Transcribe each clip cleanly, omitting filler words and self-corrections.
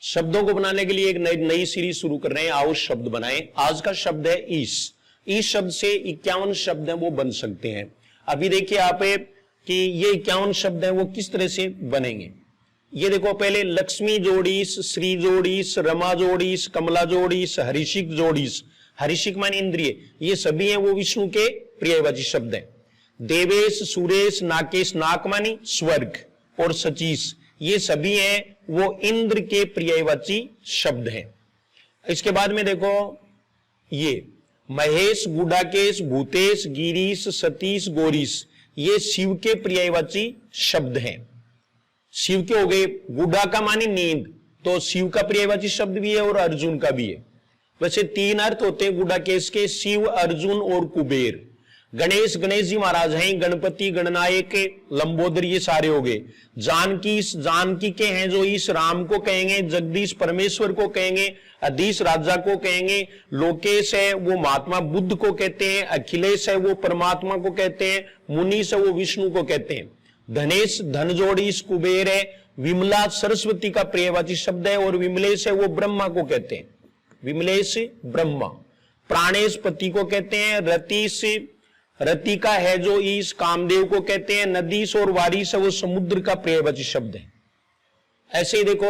शब्दों को बनाने के लिए एक नई सीरीज शुरू कर रहे हैं, आओ शब्द बनाएं। आज का शब्द है ईश। ईश शब्द से 51 शब्द हैं वो बन सकते हैं। अभी देखिए आप कि ये 51 शब्द हैं वो किस तरह से बनेंगे। ये देखो, पहले लक्ष्मी जोड़ीस, श्री जोड़ीस, रमा जोड़ीस, कमला जोड़ीस, हरिशिक जोड़ीस। हरिशिक माने इंद्रिय, ये सभी हैं वो विष्णु के प्रियवाची शब्द हैं। देवेश, सुरेश, नाकेश, नाक मानी स्वर्ग, और सचीस, ये सभी हैं वो इंद्र के प्रियवाची शब्द हैं। इसके बाद में देखो, ये महेश, गुडाकेश, भूतेश, गिरीश, सतीश, गौरीश, ये शिव के प्रियवाची शब्द हैं। शिव के हो गए। गुडा का मानी नींद, तो शिव का प्रियवाची शब्द भी है और अर्जुन का भी है। वैसे 3 अर्थ होते हैं गुडाकेश के, शिव, अर्जुन और कुबेर। गणेश, गणेश जी महाराज हैं। गणपति, गणनायक, लंबोदर, ये सारे हो गए। जानकी, जानकी के हैं जो इस राम को कहेंगे। जगदीश परमेश्वर को कहेंगे। अधीश राजा को कहेंगे। लोकेश है वो महात्मा बुद्ध को कहते हैं। अखिलेश है वो परमात्मा को कहते हैं। मुनीश है वो विष्णु को कहते हैं। धनेश, धन जोड़ीश, कुबेर है। विमला सरस्वती का प्रियवाची शब्द है, और विमलेश है वो ब्रह्मा को कहते हैं। विमलेश ब्रह्मा। प्राणेश पति को कहते हैं। रतीश, रति का है जो ईश कामदेव को कहते हैं। नदीश और वारिश है वो समुद्र का प्रियवाची शब्द है। ऐसे ही देखो,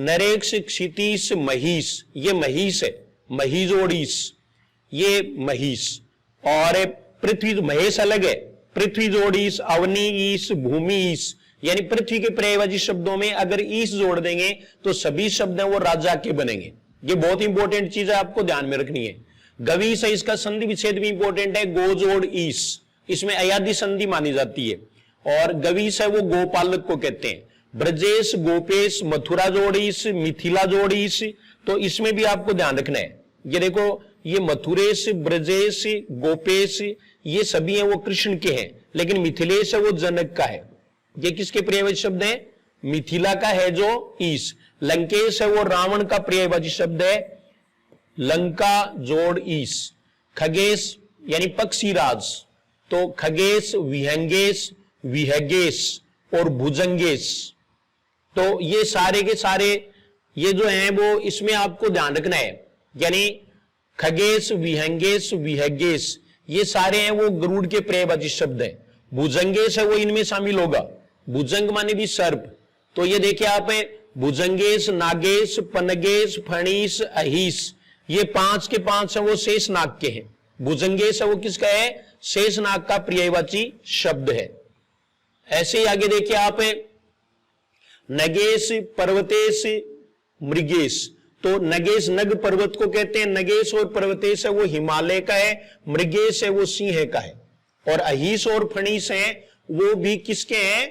नरेश, क्षितीश, महिष, ये महिष है। महिष और ईश, ये महिष। और पृथ्वी, महेश अलग है। पृथ्वी जोड़ीश, अवनी ईश, भूमि ईश, यानी पृथ्वी के प्रियवाची शब्दों में अगर ईश जोड़ देंगे तो सभी शब्द हैं वो राजा के बनेंगे। ये बहुत इंपॉर्टेंट चीज है, आपको ध्यान में रखनी है। गवीश है, इसका संधि विच्छेद भी इंपॉर्टेंट है। गो जोड़ ईश, इसमें अयादि संधि मानी जाती है। और गवीश है वो गोपालक को कहते हैं। ब्रजेश, गोपेश, मथुरा जोड़ीश, मिथिला जोड़ीश, तो इसमें भी आपको ध्यान रखना है। ये देखो, ये मथुरेश, ब्रजेश, गोपेश, ये सभी हैं वो कृष्ण के हैं। लेकिन मिथिलेश है वो जनक का है। ये किसके प्रियवाची शब्द है? मिथिला का है जो ईश। लंकेश है वो रावण का प्रियवाची शब्द है। लंका जोड़ ईश। खगेश यानी पक्षीराज, तो खगेश, विहंगेश, विहगेश और भुजंगेश, तो ये सारे के सारे ये जो हैं वो इसमें आपको ध्यान रखना है। यानी खगेश, विहंगेश, विहगेश, ये सारे हैं वो गरुड़ के प्रियवाची शब्द हैं। भुजंगेश है वो इनमें शामिल होगा। भुजंग माने भी सर्प, तो ये देखिए आप, भुजंगेश, नागेश, पनगेश, फणीश, अहिश, ये 5 के 5 है वो शेषनाग के हैं। भुजंगेश है वो किसका है? शेषनाग का प्रियवाची शब्द है। ऐसे ही आगे देखिए आप, नगेश, पर्वतेश, मृगेश, तो नगेश नग पर्वत को कहते हैं। नगेश और पर्वतेश है वो हिमालय का है। मृगेश है वो सिंह का है। और अहिश और फणीश है वो भी किसके हैं?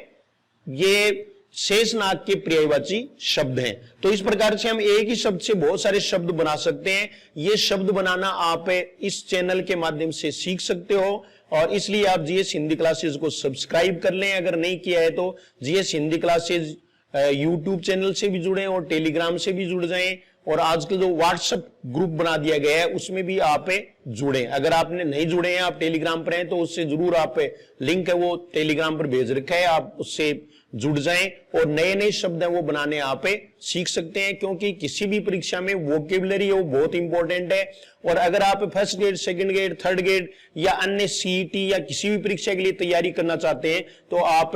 ये शेषनाग के प्रियवाची शब्द हैं। तो इस प्रकार से हम एक ही शब्द से बहुत सारे शब्द बना सकते हैं। ये शब्द बनाना आप इस चैनल के माध्यम से सीख सकते हो, और इसलिए आप जीएस हिंदी क्लासेज को सब्सक्राइब कर लें। अगर नहीं किया है तो GS Hindi classes YouTube channel से भी जुड़े और टेलीग्राम से भी जुड़ जाएं, और आजकल जो व्हाट्सएप ग्रुप बना दिया गया है उसमें भी आप जुड़े। अगर आपने नहीं जुड़े हैं, आप टेलीग्राम पर हैं, तो उससे जरूर आप, लिंक है वो टेलीग्राम पर भेज रखा है, आप उससे जुड़ जाएं और नए नए शब्द हैं वो बनाने आप सीख सकते हैं। क्योंकि किसी भी परीक्षा में वोकेबुलरी है वो बहुत इंपॉर्टेंट है। और अगर आप first grade, second grade, third grade या अन्य सीईटी या किसी भी परीक्षा के लिए तैयारी करना चाहते हैं, तो आप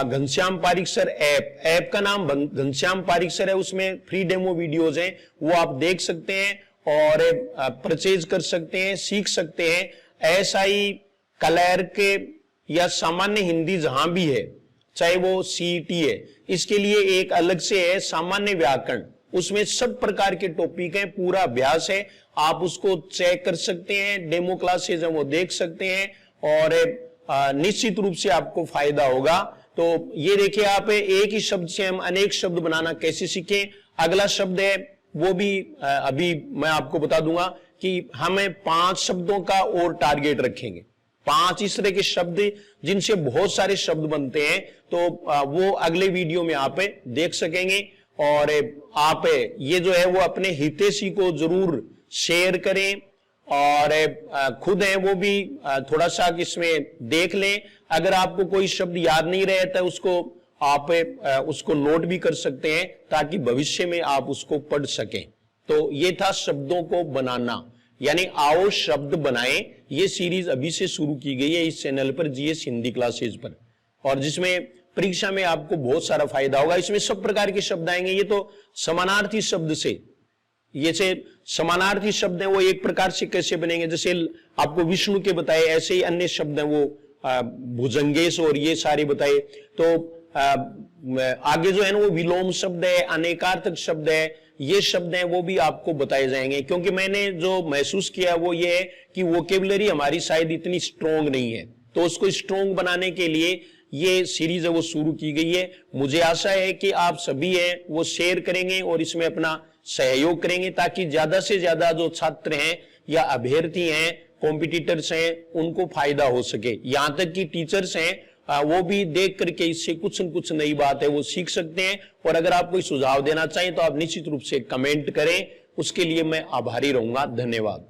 घनश्याम पारिक सर ऐप का नाम घनश्याम पारिक सर है, उसमें फ्री डेमो वीडियोज हैं वो आप देख सकते हैं और परचेज कर सकते हैं, सीख सकते हैं। एसआई, क्लर्क या सामान्य हिंदी जहां भी है, चाहे वो सीईटी है, इसके लिए एक अलग से है सामान्य व्याकरण, उसमें सब प्रकार के टॉपिक हैं, पूरा अभ्यास है, आप उसको चेक कर सकते हैं। डेमो क्लासेज हैं वो देख सकते हैं, और निश्चित रूप से आपको फायदा होगा। तो ये देखिए आप, एक ही शब्द से हम अनेक शब्द बनाना कैसे सीखें। अगला शब्द है वो भी अभी मैं आपको बता दूंगा कि हमें 5 शब्दों का और टारगेट रखेंगे। 5 इस तरह के शब्द जिनसे बहुत सारे शब्द बनते हैं, तो वो अगले वीडियो में आप देख सकेंगे। और आप ये जो है वो अपने हितैषी को जरूर शेयर करें, और खुद है वो भी थोड़ा सा इसमें देख लें। अगर आपको कोई शब्द याद नहीं रहता उसको आप उसको नोट भी कर सकते हैं ताकि भविष्य में आप उसको पढ़ सकें। तो ये था शब्दों को बनाना, यानी आओ शब्द बनाएं। ये सीरीज अभी से शुरू की गई है इस चैनल पर, जीएस हिंदी क्लासेज पर, और जिसमें परीक्षा में आपको बहुत सारा फायदा होगा। इसमें सब प्रकार के शब्द आएंगे। ये तो समानार्थी शब्द से, ये से समानार्थी शब्द हैं वो एक प्रकार से कैसे बनेंगे, जैसे आपको विष्णु के बताए, ऐसे ही अन्य शब्द हैं वो भुजंगेश और ये सारे बताए। तो आगे जो है ना वो विलोम शब्द है, अनेकार्थक शब्द है, ये शब्द हैं वो भी आपको बताए जाएंगे। क्योंकि मैंने जो महसूस किया वो ये है कि वोकेबुलरी हमारी शायद इतनी स्ट्रोंग नहीं है, तो उसको स्ट्रोंग बनाने के लिए ये सीरीज है वो शुरू की गई है। मुझे आशा है कि आप सभी हैं वो शेयर करेंगे और इसमें अपना सहयोग करेंगे, ताकि ज्यादा से ज्यादा जो छात्र हैं या अभ्यर्थी हैं, कॉम्पिटिटर्स हैं, उनको फायदा हो सके। यहां तक कि टीचर्स हैं वो भी देख करके इससे कुछ न कुछ नई बात है वो सीख सकते हैं। और अगर आप कोई सुझाव देना चाहें तो आप निश्चित रूप से कमेंट करें, उसके लिए मैं आभारी रहूंगा। धन्यवाद।